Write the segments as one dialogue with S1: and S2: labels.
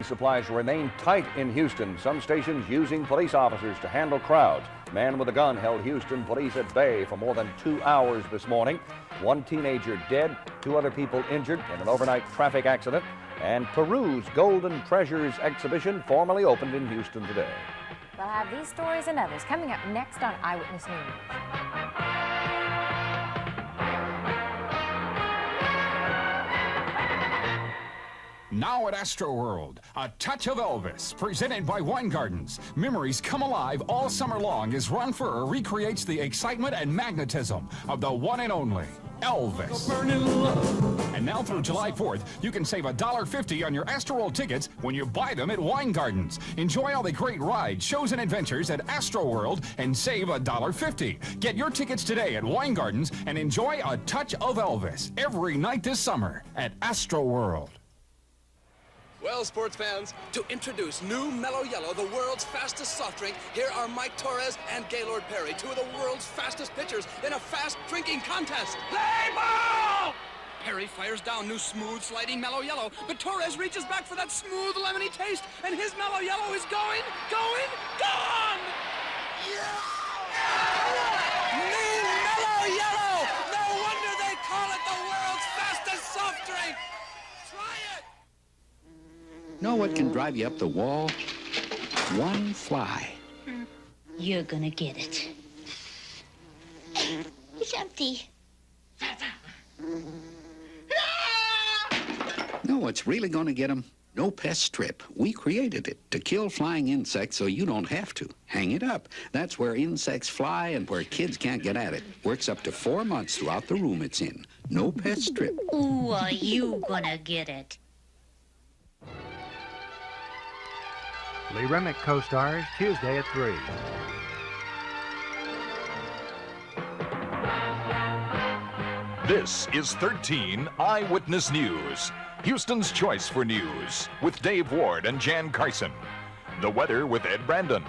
S1: supplies remain tight in Houston. Some stations using police officers to handle crowds. Man with a gun held Houston police at bay for more than 2 hours this morning. One teenager dead, 2 other people injured in an overnight traffic accident. And Peru's Golden Treasures exhibition formally opened in Houston today.
S2: We'll have these stories and others coming up next on Eyewitness News.
S3: Now at Astroworld, a touch of Elvis, presented by Wine Gardens. Memories come alive all summer long as Ron Furr recreates the excitement and magnetism of the one and only Elvis. And now through July 4th, you can save $1.50 on your Astroworld tickets when you buy them at Wine Gardens. Enjoy all the great rides, shows, and adventures at Astroworld and save $1.50. Get your tickets today at Wine Gardens and enjoy a touch of Elvis every night this summer at Astroworld.
S4: Well, sports fans, to introduce new Mellow Yellow, the world's fastest soft drink, here are Mike Torres and Gaylord Perry, 2 of the world's fastest pitchers in a fast drinking contest. Play ball! Perry fires down new smooth sliding Mellow Yellow, but Torres reaches back for that smooth lemony taste, and his Mellow Yellow is gone! Yeah! New Mellow Yellow! No wonder they call it the world's fastest soft drink! Try it!
S5: Know what can drive you up the wall? One fly.
S6: You're gonna get it. It's empty.
S5: Know what's really gonna get them? No Pest Strip. We created it to kill flying insects so you don't have to. Hang it up. That's where insects fly and where kids can't get at it. Works up to 4 months throughout the room it's in. No Pest Strip.
S6: Ooh, are you gonna get it?
S7: Lee Remick co-stars Tuesday at 3.
S8: This is 13 Eyewitness News, Houston's choice for news, with Dave Ward and Jan Carson. The weather with Ed Brandon.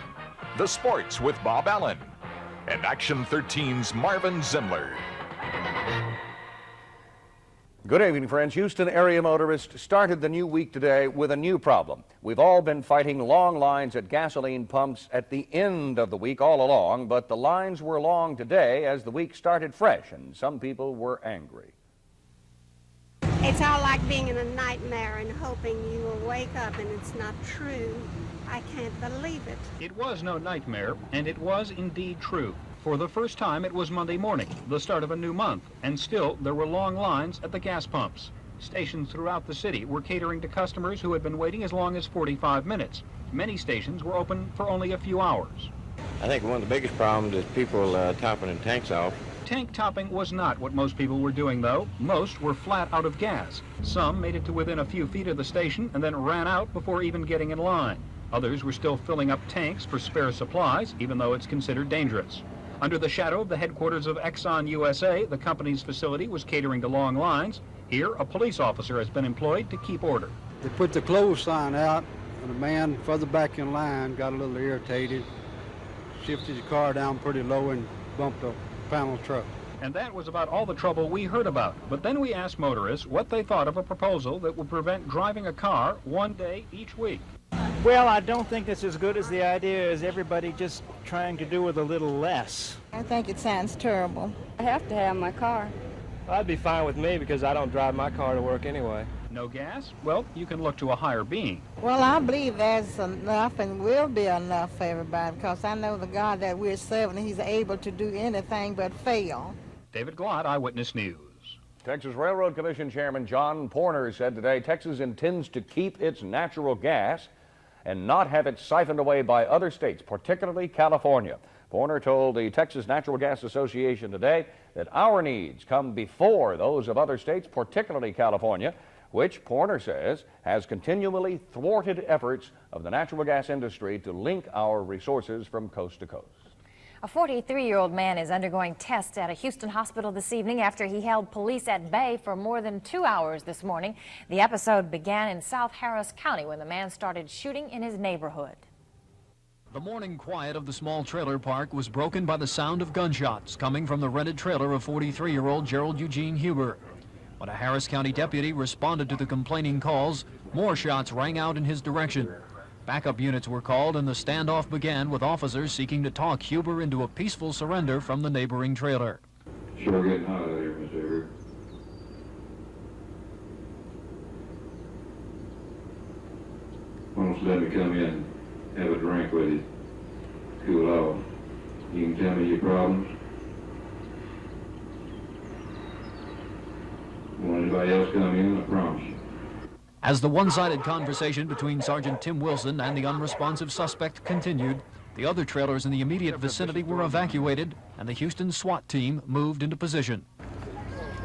S8: The sports with Bob Allen. And Action 13's Marvin Zimler.
S1: Good evening, friends. Houston area motorists started the new week today with a new problem. We've all been fighting long lines at gasoline pumps at the end of the week all along, but the lines were long today as the week started fresh, and some people were angry.
S9: It's all like being in a nightmare and hoping you will wake up and it's not true. I can't believe it.
S10: It was no nightmare, and it was indeed true. For the first time, it was Monday morning, the start of a new month, and still there were long lines at the gas pumps. Stations throughout the city were catering to customers who had been waiting as long as 45 minutes. Many stations were open for only a few hours.
S11: I think one of the biggest problems is people topping the tanks off.
S10: Tank topping was not what most people were doing, though. Most were flat out of gas. Some made it to within a few feet of the station and then ran out before even getting in line. Others were still filling up tanks for spare supplies, even though it's considered dangerous. Under the shadow of the headquarters of Exxon USA, the company's facility was catering to long lines. Here, a police officer has been employed to keep order.
S12: They put the close sign out, and a man further back in line got a little irritated, shifted his car down pretty low and bumped a panel truck.
S10: And that was about all the trouble we heard about. But then we asked motorists what they thought of a proposal that would prevent driving a car one day each week.
S13: Well, I don't think it's as good as the idea is everybody just trying to do with a little less.
S14: I think it sounds terrible.
S15: I have to have my car.
S16: That'd be fine with me because I don't drive my car to work anyway.
S10: No gas? Well, you can look to a higher being.
S14: Well, I believe there's enough and will be enough for everybody because I know the God that we're serving, he's able to do anything but fail.
S10: David Glott, Eyewitness News.
S1: Texas Railroad Commission Chairman John Porner said today Texas intends to keep its natural gas and not have it siphoned away by other states, particularly California. Porner told the Texas Natural Gas Association today that our needs come before those of other states, particularly California, which Porner says has continually thwarted efforts of the natural gas industry to link our resources from coast to coast.
S2: A 43-year-old man is undergoing tests at a Houston hospital this evening after he held police at bay for more than 2 hours this morning. The episode began in South Harris County when the man started shooting in his neighborhood.
S17: The morning quiet of the small trailer park was broken by the sound of gunshots coming from the rented trailer of 43-year-old Gerald Eugene Huber. When a Harris County deputy responded to the complaining calls, more shots rang out in his direction. Backup units were called and the standoff began with officers seeking to talk Huber into a peaceful surrender from the neighboring trailer.
S15: Sure getting hot out here, Mr. Huber. Why don't you let me come in, have a drink with you, cool off. You can tell me your problems. Want anybody else come in, I promise you.
S17: As the one-sided conversation between Sergeant Tim Wilson and the unresponsive suspect continued, the other trailers in the immediate vicinity were evacuated and the Houston SWAT team moved into position.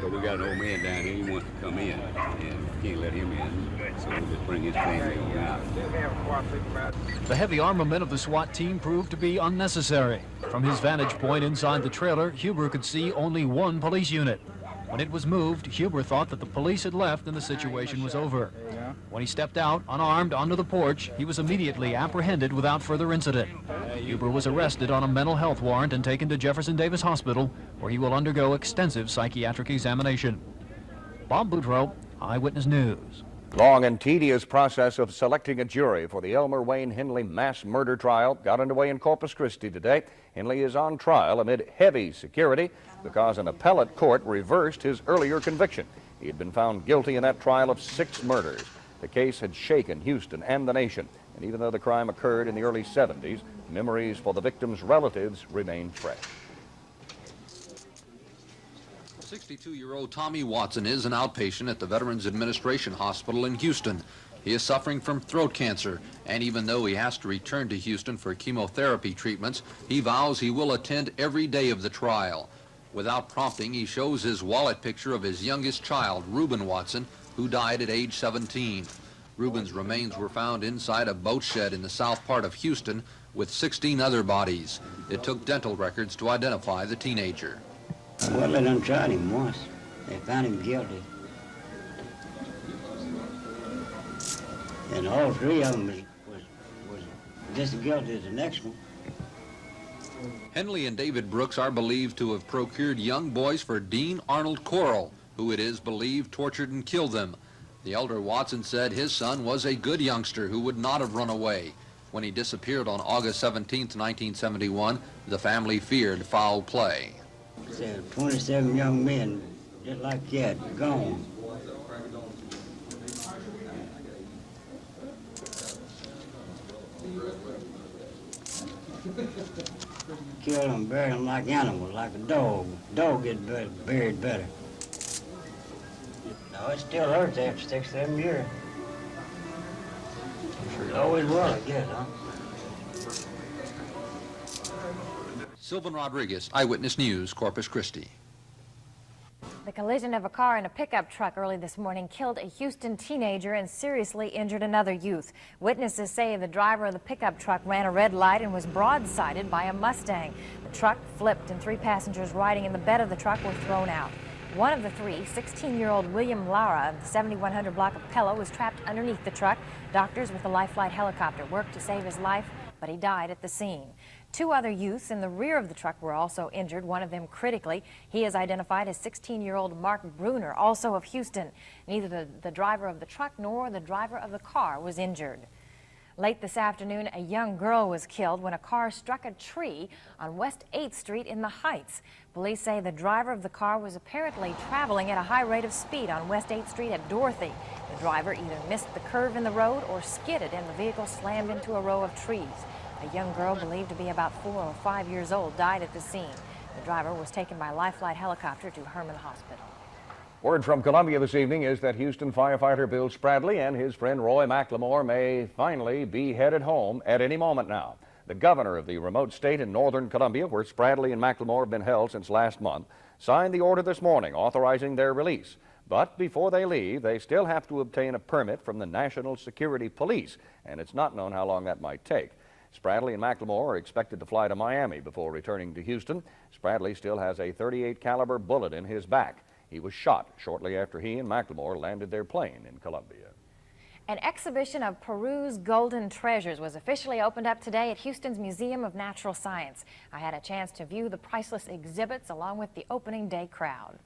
S18: So we got an old man down here, he wants to come in, and we can't let him in, so we'll just bring his family on out.
S17: The heavy armament of the SWAT team proved to be unnecessary. From his vantage point inside the trailer, Huber could see only one police unit. When it was moved, Huber thought that the police had left and the situation was over. When he stepped out, unarmed, onto the porch, he was immediately apprehended without further incident. Huber was arrested on a mental health warrant and taken to Jefferson Davis Hospital, where he will undergo extensive psychiatric examination. Bob Boudreau, Eyewitness News.
S1: Long and tedious process of selecting a jury for the Elmer Wayne Henley mass murder trial got underway in Corpus Christi today. Henley is on trial amid heavy security because an appellate court reversed his earlier conviction. He had been found guilty in that trial of 6 murders. The case had shaken Houston and the nation, and even though the crime occurred in the early 70s, memories for the victims' relatives remain fresh.
S19: 62-year-old Tommy Watson is an outpatient at the Veterans Administration Hospital in Houston. He is suffering from throat cancer, and even though he has to return to Houston for chemotherapy treatments, he vows he will attend every day of the trial. Without prompting, he shows his wallet picture of his youngest child, Reuben Watson, who died at age 17. Reuben's remains were found inside a boat shed in the south part of Houston with 16 other bodies. It took dental records to identify the teenager.
S20: Well, they done tried him once. They found him guilty. And all 3 of them was just as guilty as the next one.
S19: Henley and David Brooks are believed to have procured young boys for Dean Arnold Corll, who it is believed tortured and killed them. The elder Watson said his son was a good youngster who would not have run away. When he disappeared on August 17, 1971, the family feared foul play.
S20: Said 27 young men, just like that, gone. Kill them, bury them like animals, like a dog. Dog gets buried better. No, it still hurts after 6, 7 years. It always will, I guess, huh?
S19: Sylvan Rodriguez, Eyewitness News, Corpus Christi.
S2: The collision of a car and a pickup truck early this morning killed a Houston teenager and seriously injured another youth. Witnesses say the driver of the pickup truck ran a red light and was broadsided by a Mustang. The truck flipped and 3 passengers riding in the bed of the truck were thrown out. One of the 3, 16-year-old William Lara of the 7100 block of Pella, was trapped underneath the truck. Doctors with the Life Flight helicopter worked to save his life, but he died at the scene. 2 other youths in the rear of the truck were also injured, one of them critically. He is identified as 16-year-old Mark Bruner, also of Houston. Neither the driver of the truck nor the driver of the car was injured. Late this afternoon, a young girl was killed when a car struck a tree on West 8th Street in the Heights. Police say the driver of the car was apparently traveling at a high rate of speed on West 8th Street at Dorothy. The driver either missed the curve in the road or skidded and the vehicle slammed into a row of trees. A young girl believed to be about 4 or 5 years old died at the scene. The driver was taken by Life Flight helicopter to Herman Hospital.
S1: Word from Columbia this evening is that Houston firefighter Bill Spradley and his friend Roy McLemore may finally be headed home at any moment now. The governor of the remote state in northern Columbia, where Spradley and McLemore have been held since last month, signed the order this morning authorizing their release. But before they leave, they still have to obtain a permit from the National Security Police, and it's not known how long that might take. Spradley and McLemore are expected to fly to Miami before returning to Houston. Spradley still has a .38 caliber bullet in his back. He was shot shortly after he and McLemore landed their plane in Columbia.
S2: An exhibition of Peru's golden treasures was officially opened up today at Houston's Museum of Natural Science. I had a chance to view the priceless exhibits along with the opening day crowd.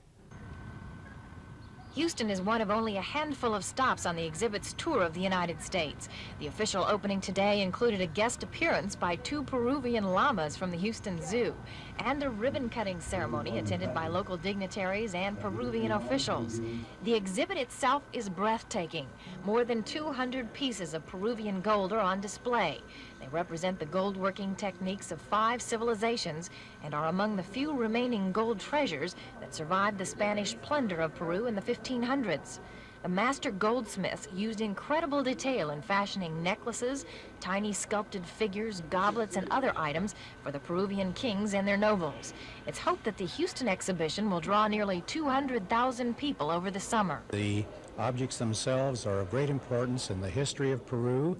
S2: Houston is one of only a handful of stops on the exhibit's tour of the United States. The official opening today included a guest appearance by 2 Peruvian llamas from the Houston Zoo and a ribbon-cutting ceremony attended by local dignitaries and Peruvian officials. The exhibit itself is breathtaking. More than 200 pieces of Peruvian gold are on display. They represent the gold-working techniques of 5 civilizations and are among the few remaining gold treasures that survived the Spanish plunder of Peru in the 1500s. The master goldsmiths used incredible detail in fashioning necklaces, tiny sculpted figures, goblets, and other items for the Peruvian kings and their nobles. It's hoped that the Houston exhibition will draw nearly 200,000 people over the summer.
S21: The objects themselves are of great importance in the history of Peru.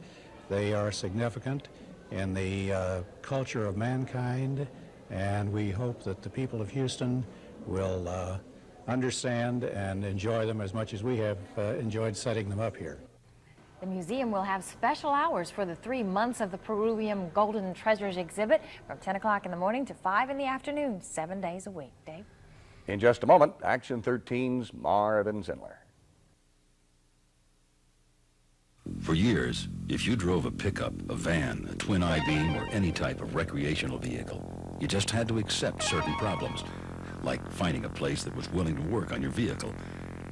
S21: They are significant in the culture of mankind, and we hope that the people of Houston will understand and enjoy them as much as we have enjoyed setting them up here.
S2: The museum will have special hours for the 3 months of the Peruvian Golden Treasures exhibit from 10 o'clock in the morning to 5 in the afternoon, 7 days a week. Dave?
S1: In just a moment, Action 13's Marvin Zindler.
S22: For years, if you drove a pickup, a van, a twin I-beam, or any type of recreational vehicle, you just had to accept certain problems, like finding a place that was willing to work on your vehicle.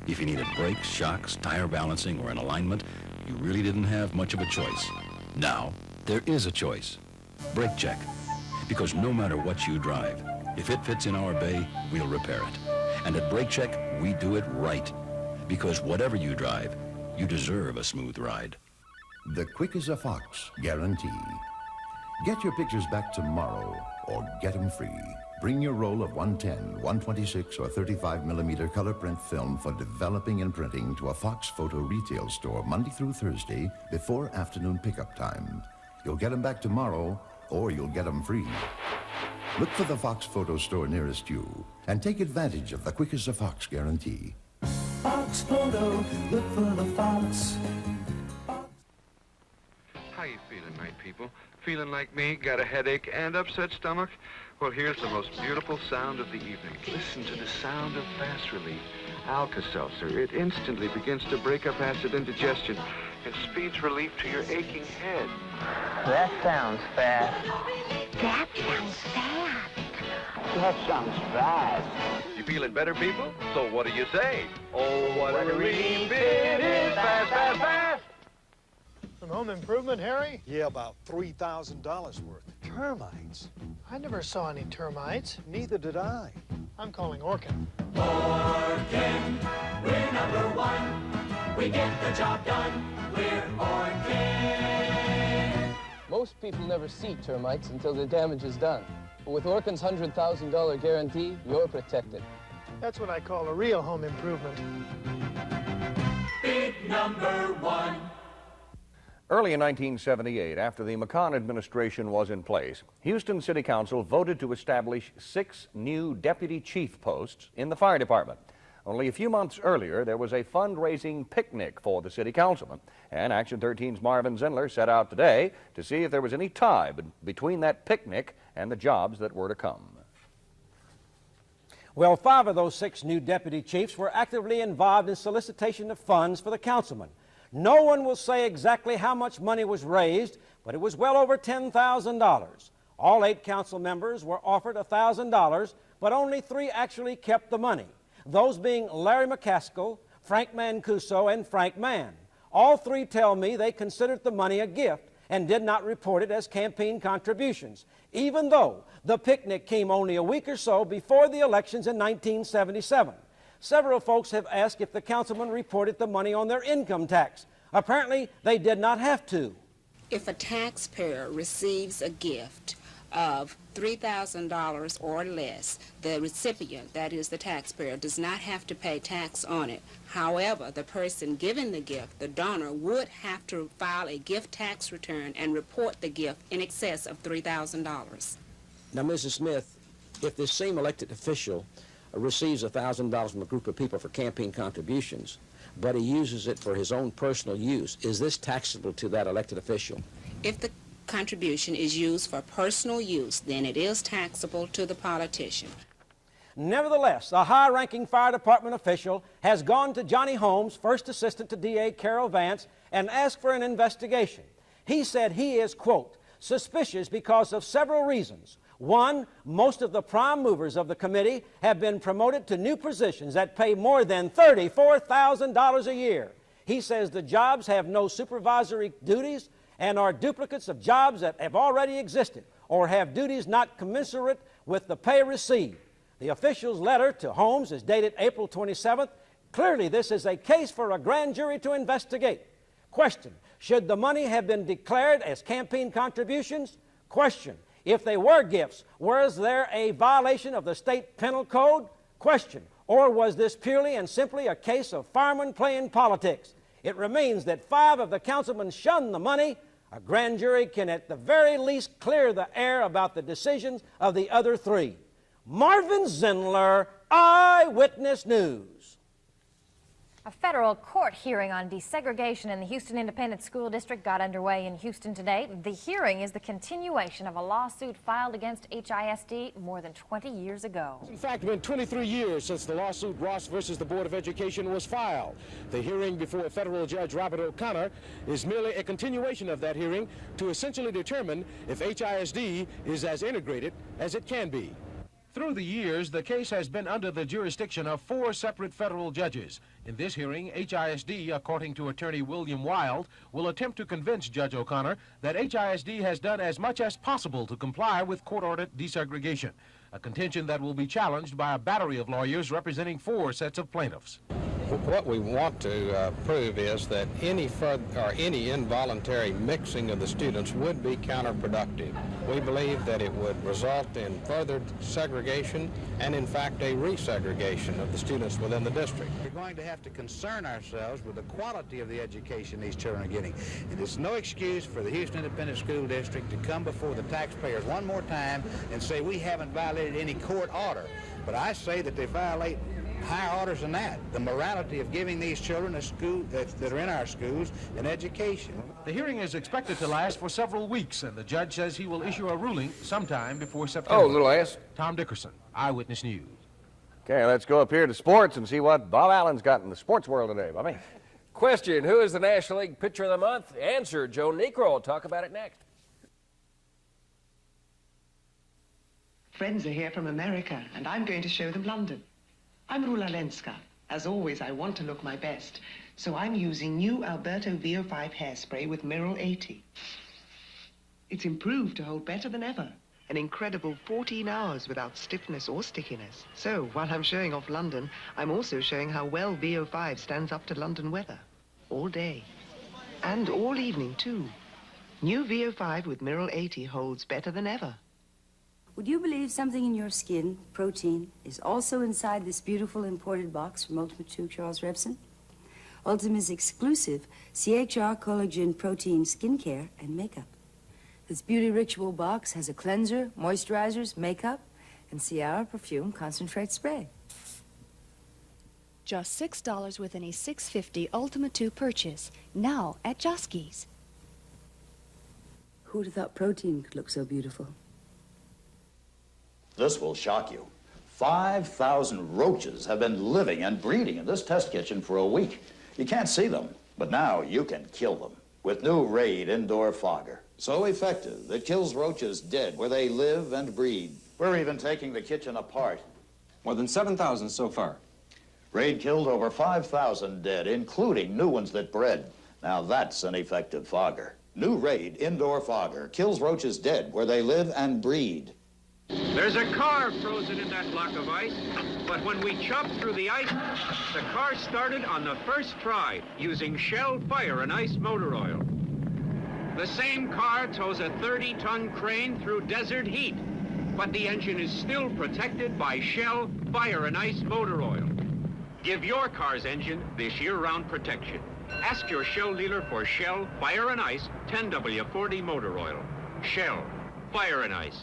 S22: If you needed brakes, shocks, tire balancing, or an alignment, you really didn't have much of a choice. Now, there is a choice. Brake Check. Because no matter what you drive, if it fits in our bay, we'll repair it. And at Brake Check, we do it right. Because whatever you drive, you deserve a smooth ride.
S23: The quick as a fox guarantee. Get your pictures back tomorrow or get them free. Bring your roll of 110, 126, or 35 millimeter color print film for developing and printing to a Fox Photo retail store Monday through Thursday before afternoon pickup time. You'll get them back tomorrow or you'll get them free. Look for the Fox Photo store nearest you and take advantage of the quick as a fox guarantee.
S24: Fox Photo, look for the Fox.
S25: How you feeling, night people? Feeling like me? Got a headache and upset stomach? Well, here's the most beautiful sound of the evening. Listen to the sound of fast relief. Alka-Seltzer. It instantly begins to break up acid indigestion and speeds relief to your aching head.
S20: That sounds fast.
S6: That sounds fast.
S20: That sounds fast.
S25: You feeling better, people? So what do you say? Oh, what a relief it is. Fast, fast, fast.
S26: Some home improvement, Harry? Yeah, about $3,000 worth. Termites? I never saw any termites. Neither did I. I'm calling Orkin.
S24: Orkin, we're #1. We get the job done. We're Orkin.
S27: Most people never see termites until the damage is done. But with Orkin's $100,000 guarantee, you're protected.
S26: That's what I call a real home improvement.
S24: Big #1.
S1: Early in 1978, after the McConnell administration was in place, Houston City Council voted to establish 6 new deputy chief posts in the fire department. Only a few months earlier, there was a fundraising picnic for the city councilman, and Action 13's Marvin Zindler set out today to see if there was any tie between that picnic and the jobs that were to come.
S28: Well, 5 of those 6 new deputy chiefs were actively involved in solicitation of funds for the councilman. No one will say exactly how much money was raised, but it was well over $10,000. All 8 council members were offered $1,000, but only 3 actually kept the money, those being Larry McCaskill, Frank Mancuso, and Frank Mann. All 3 tell me they considered the money a gift and did not report it as campaign contributions, even though the picnic came only a week or so before the elections in 1977. Several folks have asked if the councilman reported the money on their income tax. Apparently, they did not have to.
S29: If a taxpayer receives a gift of $3,000 or less, the recipient, that is the taxpayer, does not have to pay tax on it. However, the person giving the gift, the donor, would have to file a gift tax return and report the gift in excess of $3,000.
S30: Now, Mrs. Smith, if this same elected official receives $1,000 from a group of people for campaign contributions, but he uses it for his own personal use, is this taxable to that elected official?
S29: If the contribution is used for personal use, then it is taxable to the politician.
S28: Nevertheless, a high-ranking fire department official has gone to Johnny Holmes, first assistant to DA Carol Vance, and asked for an investigation. He said he is, quote, suspicious because of several reasons. One, most of the prime movers of the committee have been promoted to new positions that pay more than $34,000 a year. He says the jobs have no supervisory duties and are duplicates of jobs that have already existed or have duties not commensurate with the pay received. The official's letter to Holmes is dated April 27th. Clearly, this is a case for a grand jury to investigate. Question, should the money have been declared as campaign contributions? Question, if they were gifts, was there a violation of the state penal code? Question, or was this purely and simply a case of firemen playing politics? It remains that 5 of the councilmen shunned the money. A grand jury can at the very least clear the air about the decisions of the other 3. Marvin Zindler, Eyewitness News.
S2: A federal court hearing on desegregation in the Houston Independent School District got underway in Houston today. The hearing is the continuation of a lawsuit filed against HISD more than 20 years ago.
S3: In fact, it's been 23 years since the lawsuit Ross versus the Board of Education was filed. The hearing before federal judge Robert O'Connor is merely a continuation of that hearing to essentially determine if HISD is as integrated as it can be.
S10: Through the years, the case has been under the jurisdiction of 4 separate federal judges. In this hearing, HISD, according to attorney William Wild, will attempt to convince Judge O'Connor that HISD has done as much as possible to comply with court-ordered desegregation, a contention that will be challenged by a battery of lawyers representing 4 sets of plaintiffs.
S4: What we want to prove is that any involuntary mixing of the students would be counterproductive. We believe that it would result in further segregation and, in fact, a resegregation of the students within the district.
S5: We're going to have to concern ourselves with the quality of the education these children are getting. It is no excuse for the Houston Independent School District to come before the taxpayers one more time and say we haven't violated any court order. But I say that they violate higher orders than that, the morality of giving these children a school that are in our schools an education.
S10: The hearing is expected to last for several weeks, and the judge says he will issue a ruling sometime before September.
S1: Oh, little ass.
S10: Tom Dickerson, Eyewitness News.
S1: Okay, let's go up here to sports and see what Bob Allen's got in the sports world today, Bobby.
S7: Question, who is the National League Pitcher of the Month? Answer, Joe Niekro. We'll talk about it next.
S8: Friends are here from America, and I'm going to show them London. I'm Rula Lenska. As always, I want to look my best, so I'm using new Alberto VO5 hairspray with Mineral 80. It's improved to hold better than ever. An incredible 14 hours without stiffness or stickiness. So, while I'm showing off London, I'm also showing how well VO5 stands up to London weather. All day. And all evening, too. New VO5 with Mineral 80 holds better than ever.
S9: Would you believe something in your skin, protein, is also inside this beautiful imported box from Ultimate 2 Charles Revson? Ultimate's exclusive CHR collagen protein skincare and makeup. This beauty ritual box has a cleanser, moisturizers, makeup, and Ciara perfume concentrate spray.
S11: Just $6 with any $6.50 Ultimate 2 purchase, now at Joski's.
S9: Who'd have thought protein could look so beautiful?
S12: This will shock you. 5,000 roaches have been living and breeding in this test kitchen for a week. You can't see them, but now you can kill them with new Raid Indoor Fogger. So effective, it kills roaches dead where they live and breed. We're even taking the kitchen apart.
S13: More than 7,000 so far.
S12: Raid killed over 5,000 dead, including new ones that bred. Now that's an effective fogger. New Raid Indoor Fogger kills roaches dead where they live and breed.
S16: There's a car frozen in that block of ice, but when we chopped through the ice, the car started on the first try using Shell Fire and Ice motor oil. The same car tows a 30-ton crane through desert heat, but the engine is still protected by Shell Fire and Ice motor oil. Give your car's engine this year-round protection. Ask your Shell dealer for Shell Fire and Ice 10W40 motor oil. Shell Fire and Ice.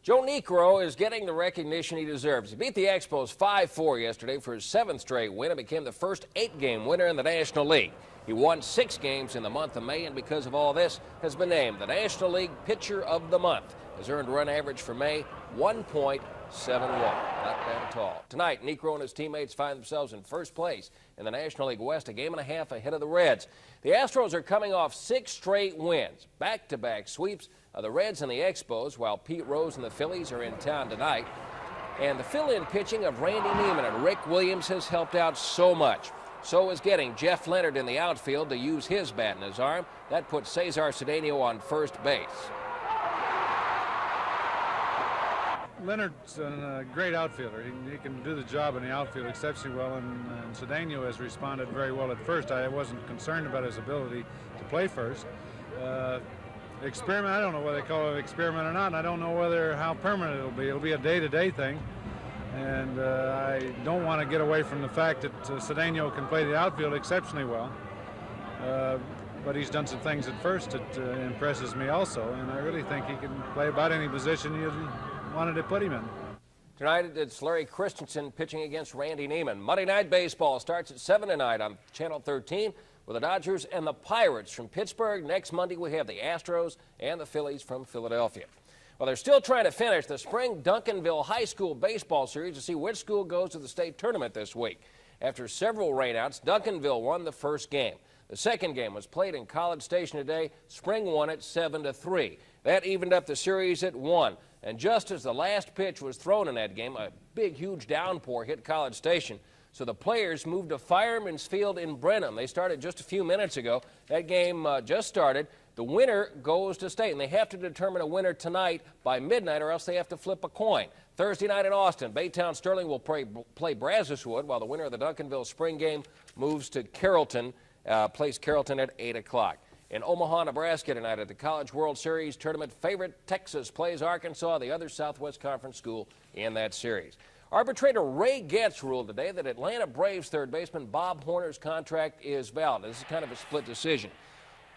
S7: Joe Niekro is getting the recognition he deserves. He beat the Expos 5-4 yesterday for his 7th straight win and became the first 8-game winner in the National League. He won 6 games in the month of May, and because of all this, has been named the National League Pitcher of the Month. His earned run average for May, 1.44. 7-1. Not bad at all. Tonight, Necro and his teammates find themselves in first place in the National League West, a game and a half ahead of the Reds. The Astros are coming off 6 straight wins, back-to-back sweeps of the Reds and the Expos, while Pete Rose and the Phillies are in town tonight. And the fill-in pitching of Randy Neiman and Rick Williams has helped out so much. So is getting Jeff Leonard in the outfield to use his bat in his arm. That puts Cesar Cedeno on first base.
S6: Leonard's a great outfielder. He can do the job in the outfield exceptionally well, and Cedeno has responded very well at first. I wasn't concerned about his ability to play first. Experiment, I don't know whether they call it an experiment or not, and I don't know how permanent it'll be. It'll be a day-to-day thing, and I don't want to get away from the fact that Cedeno can play the outfield exceptionally well. But he's done some things at first that impresses me also, and I really think he can play about any position you wanted to put him in.
S7: Tonight, it's Larry Christensen pitching against Randy Neiman. Monday Night Baseball starts at 7 tonight on Channel 13 with the Dodgers and the Pirates from Pittsburgh. Next Monday, we have the Astros and the Phillies from Philadelphia. Well, they're still trying to finish the spring Duncanville High School baseball series to see which school goes to the state tournament this week. After several rainouts, Duncanville won the first game. The second game was played in College Station today. Spring won it 7-3. That evened up the series at 1. And just as the last pitch was thrown in that game, a big, huge downpour hit College Station. So the players moved to Fireman's Field in Brenham. They started just a few minutes ago. That game just started. The winner goes to state, and they have to determine a winner tonight by midnight, or else they have to flip a coin. Thursday night in Austin, Baytown Sterling will play Brazoswood, while the winner of the Duncanville spring game moves to Carrollton, plays Carrollton at 8 o'clock. In Omaha, Nebraska tonight at the College World Series tournament, favorite Texas plays Arkansas, the other Southwest Conference school in that series. Arbitrator Ray Getz ruled today that Atlanta Braves third baseman Bob Horner's contract is valid. This is kind of a split decision.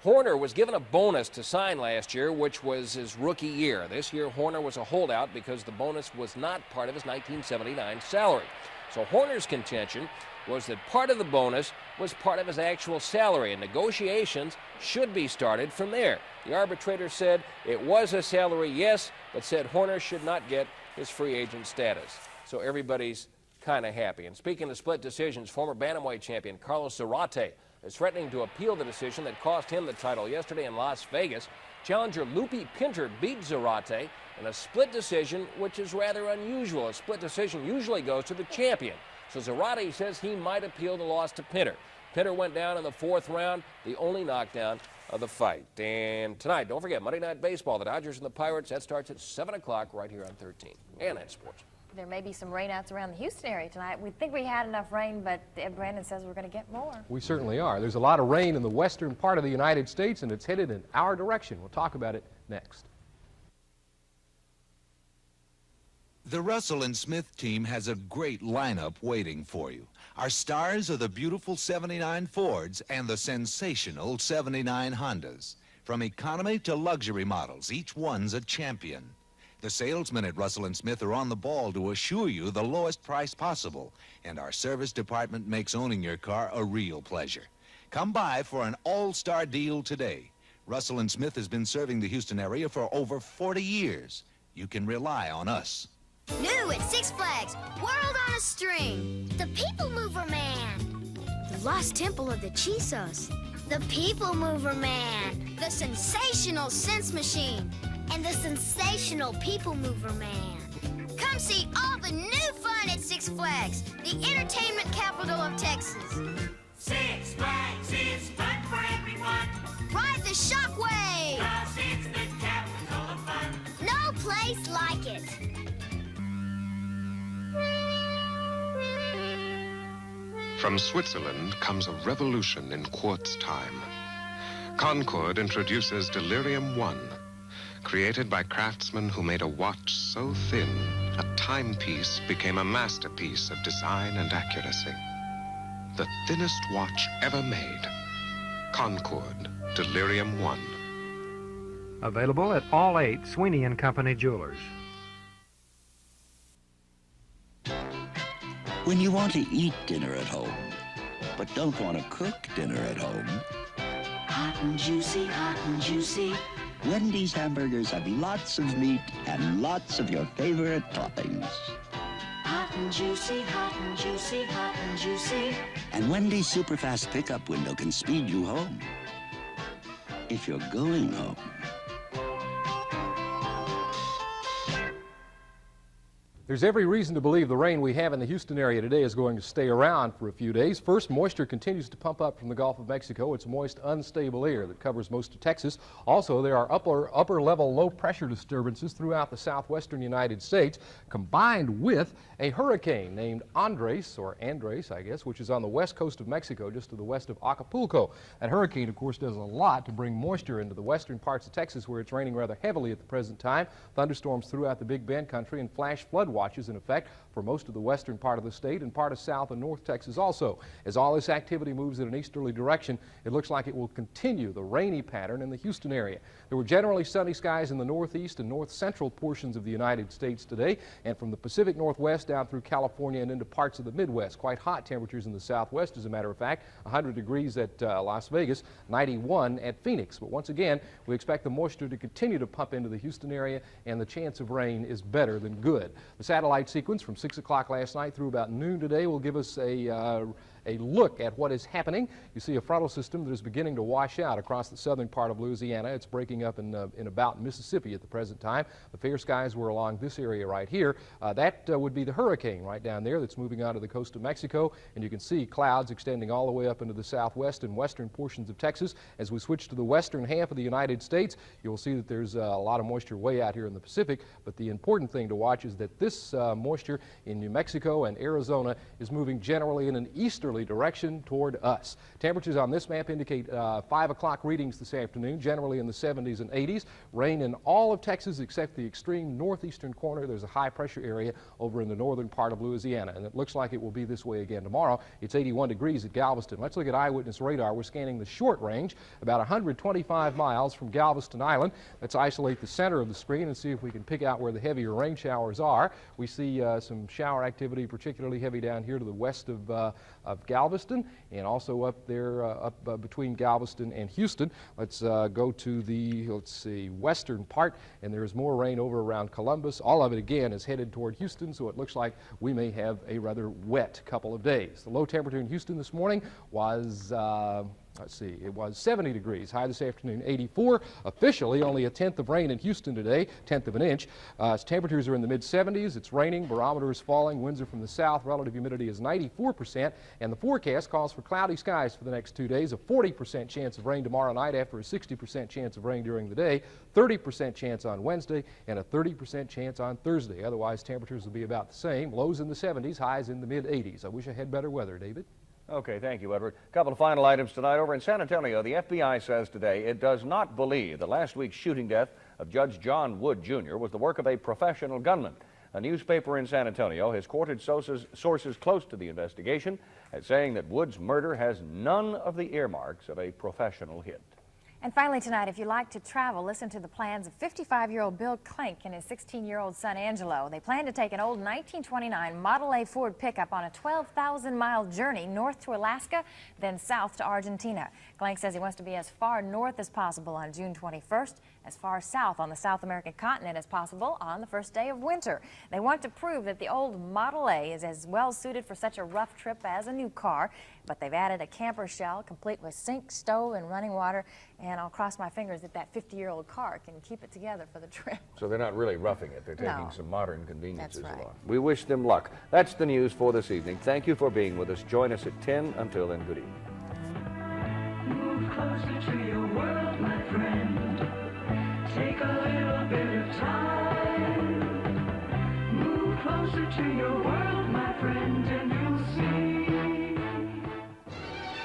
S7: Horner was given a bonus to sign last year, which was his rookie year. This year, Horner was a holdout because the bonus was not part of his 1979 salary. So Horner's contention was that part of the bonus was part of his actual salary, and negotiations should be started from there. The arbitrator said it was a salary, yes, but said Horner should not get his free agent status. So everybody's kind of happy. And speaking of split decisions, former bantamweight champion Carlos Zarate is threatening to appeal the decision that cost him the title yesterday in Las Vegas. Challenger Lupi Pinter beat Zarate in a split decision, which is rather unusual. A split decision usually goes to the champion. So Zarate says he might appeal the loss to Pinter. Pinter went down in the 4th round, the only knockdown of the fight. And tonight, don't forget, Monday Night Baseball, the Dodgers and the Pirates. That starts at 7 o'clock right here on 13. And that's sports.
S2: There may be some rainouts around the Houston area tonight. We think we had enough rain, but Brandon says we're going to get more.
S14: We certainly are. There's a lot of rain in the western part of the United States, and it's headed in our direction. We'll talk about it next.
S15: The Russell and Smith team has a great lineup waiting for you. Our stars are the beautiful 79 Fords and the sensational 79 Hondas. From economy to luxury models, each one's a champion. The salesmen at Russell and Smith are on the ball to assure you the lowest price possible, and our service department makes owning your car a real pleasure. Come by for an all-star deal today. Russell and Smith has been serving the Houston area for over 40 years. You can rely on us.
S17: New at Six Flags, World on a String. The People Mover Man. The Lost Temple of the Chisos. The People Mover Man. The Sensational Sense Machine. And the Sensational People Mover Man. Come see all the new fun at Six Flags, the entertainment capital of Texas.
S24: Six Flags is fun for everyone.
S17: Ride the Shockwave.
S24: 'Cause it's the capital of fun.
S17: No place like it.
S18: From Switzerland comes a revolution in quartz time. Concord introduces Delirium 1, created by craftsmen who made a watch so thin, a timepiece became a masterpiece of design and accuracy. The thinnest watch ever made. Concord Delirium 1.
S19: Available at all 8 Sweeney & Company jewelers.
S20: When you want to eat dinner at home, but don't want to cook dinner at home,
S24: Hot and juicy,
S20: Wendy's hamburgers have lots of meat and lots of your favorite toppings.
S24: Hot and juicy, hot and juicy, hot and juicy.
S20: And Wendy's superfast pickup window can speed you home. If you're going home.
S14: There's every reason to believe the rain we have in the Houston area today is going to stay around for a few days. First, moisture continues to pump up from the Gulf of Mexico. It's moist, unstable air that covers most of Texas. Also, there are upper level low pressure disturbances throughout the southwestern United States, combined with a hurricane named Andres, I guess, which is on the west coast of Mexico, just to the west of Acapulco. That hurricane, of course, does a lot to bring moisture into the western parts of Texas, where it's raining rather heavily at the present time. Thunderstorms throughout the Big Bend country and flash flood watches in effect for most of the western part of the state and part of South and North Texas also. As all this activity moves in an easterly direction, it looks like it will continue the rainy pattern in the Houston area. There were generally sunny skies in the northeast and north central portions of the United States today, and from the Pacific Northwest down through California and into parts of the Midwest. Quite hot temperatures in the southwest, as a matter of fact. 100 degrees at Las Vegas, 91 at Phoenix. But once again, we expect the moisture to continue to pump into the Houston area, and the chance of rain is better than good. The satellite sequence from 6 o'clock last night through about noon today will give us a look at what is happening. You see a frontal system that is beginning to wash out across the southern part of Louisiana. It's breaking up in about Mississippi at the present time. The fair skies were along this area right here. That would be the hurricane right down there that's moving out of the coast of Mexico, and you can see clouds extending all the way up into the southwest and western portions of Texas. As we switch to the western half of the United States, you'll see that there's a lot of moisture way out here in the Pacific, but the important thing to watch is that this moisture in New Mexico and Arizona is moving generally in an easterly direction toward us. Temperatures on this map indicate 5 o'clock readings this afternoon, generally in the 70s and 80s. Rain in all of Texas except the extreme northeastern corner. There's a high pressure area over in the northern part of Louisiana, and it looks like it will be this way again tomorrow. It's 81 degrees at Galveston. Let's look at eyewitness radar. We're scanning the short range, about 125 miles from Galveston Island. Let's isolate the center of the screen and see if we can pick out where the heavier rain showers are. We see some shower activity, particularly heavy down here to the west of Galveston, and also up there between Galveston and Houston. Let's go to the, western part, and there's more rain over around Columbus. All of it, again, is headed toward Houston, so it looks like we may have a rather wet couple of days. The low temperature in Houston this morning was it was 70 degrees. High this afternoon, 84. Officially, only a tenth of rain in Houston today, tenth of an inch. Temperatures are in the mid-70s. It's raining. Barometer is falling. Winds are from the south. Relative humidity is 94%. And the forecast calls for cloudy skies for the next 2 days. A 40% chance of rain tomorrow night after a 60% chance of rain during the day. 30% chance on Wednesday and a 30% chance on Thursday. Otherwise, temperatures will be about the same. Lows in the 70s, highs in the mid-80s. I wish I had better weather, David.
S1: Okay, thank you, Edward. A couple of final items tonight. Over in San Antonio, the FBI says today it does not believe that last week's shooting death of Judge John Wood, Jr. was the work of a professional gunman. A newspaper in San Antonio has quoted sources close to the investigation as saying that Wood's murder has none of the earmarks of a professional hit.
S2: And finally tonight, if you like to travel, listen to the plans of 55-year-old Bill Clink and his 16-year-old son Angelo. They plan to take an old 1929 Model A Ford pickup on a 12,000-mile journey north to Alaska, then south to Argentina. Clink says he wants to be as far north as possible on June 21st, as far south on the South American continent as possible on the first day of winter. They want to prove that the old Model A is as well suited for such a rough trip as a new car, but they've added a camper shell complete with sink, stove, and running water, and I'll cross my fingers that that 50-year-old car can keep it together for the trip.
S1: So they're not really roughing it. They're taking some modern conveniences
S2: That's right.
S1: along. We wish them luck. That's the news for this evening. Thank you for being with us. Join us at 10. Until then, good evening.
S24: Move closer to your world, my friend. Take a little bit of time. Move closer to your world, my friend, and you'll see.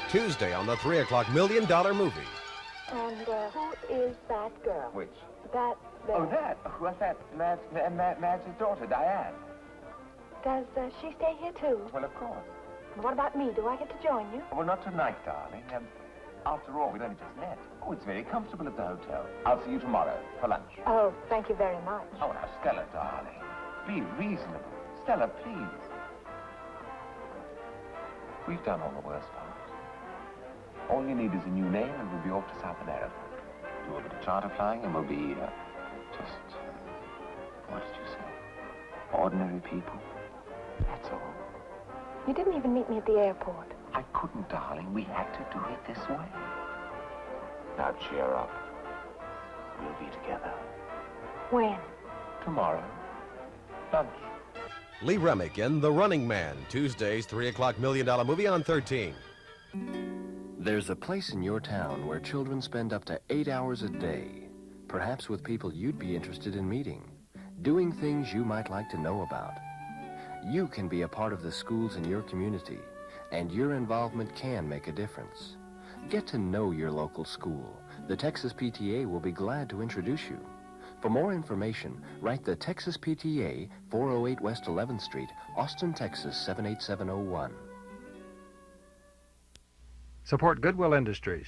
S3: Tuesday on the 3 o'clock $1 Million Movie.
S21: And who is that girl?
S22: Which?
S21: That.
S22: Oh, that? What's that? Madge's daughter, Diane.
S21: Does she stay here too?
S22: Well, of course.
S21: What about me? Do I get to join you?
S22: Well, not tonight, darling. After all, we've only just met. Oh, it's very comfortable at the hotel. I'll see you tomorrow for lunch.
S21: Oh, thank you very much.
S22: Oh, now, Stella, darling. Be reasonable. Stella, please. We've done all the worst part. All you need is a new name and we'll be off to South America. do a bit of charter flying, and we'll be just, what did you say? Ordinary people. That's all.
S21: You didn't even meet me at the airport.
S22: I couldn't, darling. We had to do it this way. Now cheer up. We'll be together.
S21: When?
S22: Tomorrow. Lunch.
S3: Lee Remick in The Running Man, Tuesday's 3 o'clock $1 million movie on 13.
S4: There's a place in your town where children spend up to 8 hours a day, perhaps with people you'd be interested in meeting, doing things you might like to know about. You can be a part of the schools in your community, and your involvement can make a difference. Get to know your local school. The Texas PTA will be glad to introduce you. For more information, write the Texas PTA, 408 West 11th Street, Austin, Texas 78701.
S19: Support Goodwill Industries.